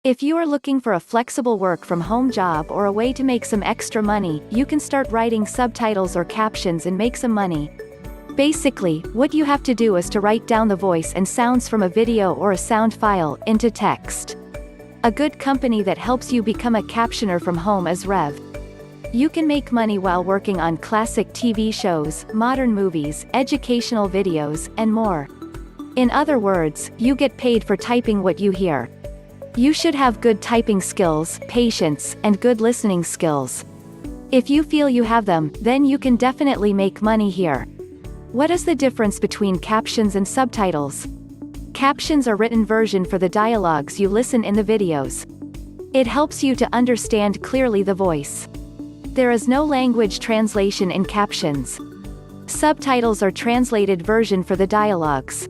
If you are looking for a flexible work from home job or a way to make some extra money, you can start writing subtitles or captions and make some money. Basically, what you have to do is to write down the voice and sounds from a video or a sound file into text. A good company that helps you become a captioner from home is Rev. You can make money while working on classic TV shows, modern movies, educational videos, and more. In other words, you get paid for typing what you hear. You should have good typing skills, patience, and good listening skills. If you feel you have them, then you can definitely make money here. What is the difference between captions and subtitles? Captions are written version for the dialogues you listen in the videos. It helps you to understand clearly the voice. There is no language translation in captions. Subtitles are translated version for the dialogues.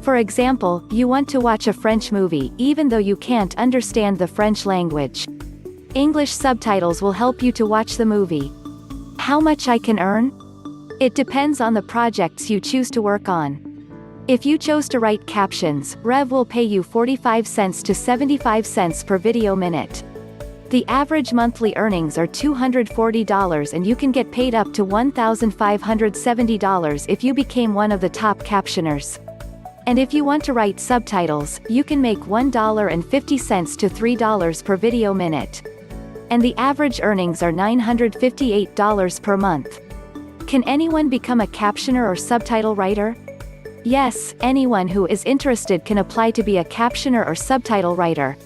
For example, you want to watch a French movie, even though you can't understand the French language. English subtitles will help you to watch the movie. How much I can earn? It depends on the projects you choose to work on. If you chose to write captions, Rev will pay you 45 cents to 75 cents per video minute. The average monthly earnings are $240 and you can get paid up to $1,570 if you became one of the top captioners. And if you want to write subtitles, you can make $1.50 to $3 per video minute. And the average earnings are $958 per month. Can anyone become a captioner or subtitle writer? Yes, anyone who is interested can apply to be a captioner or subtitle writer.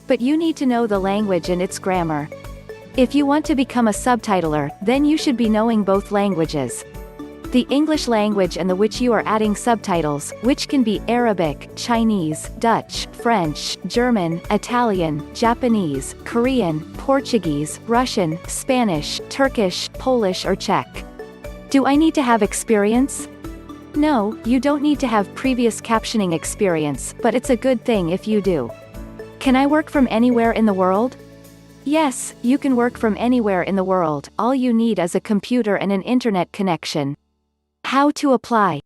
But you need to know the language and its grammar. If you want to become a subtitler, then you should be knowing both languages. The English language and the which you are adding subtitles, which can be Arabic, Chinese, Dutch, French, German, Italian, Japanese, Korean, Portuguese, Russian, Spanish, Turkish, Polish or Czech. Do I need to have experience? No, you don't need to have previous captioning experience, but it's a good thing if you do. Can I work from anywhere in the world? Yes, you can work from anywhere in the world. All you need is a computer and an internet connection. How to apply?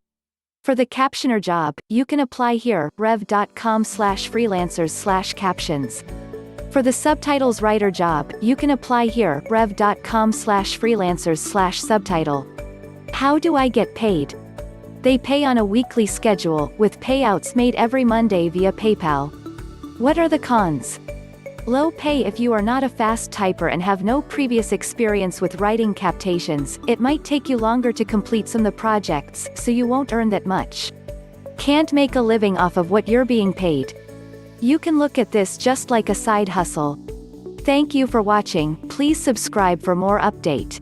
For the captioner job, you can apply here, rev.com/freelancers/captions. For the subtitles writer job, you can apply here, rev.com/freelancers/subtitle. How do I get paid? They pay on a weekly schedule, with payouts made every Monday via PayPal. What are the cons? Low pay. If you are not a fast typer and have no previous experience with writing captations, it might take you longer to complete some of the projects, so you won't earn that much. Can't make a living off of what you're being paid. You can look at this just like a side hustle. Thank you for watching. Please subscribe for more update.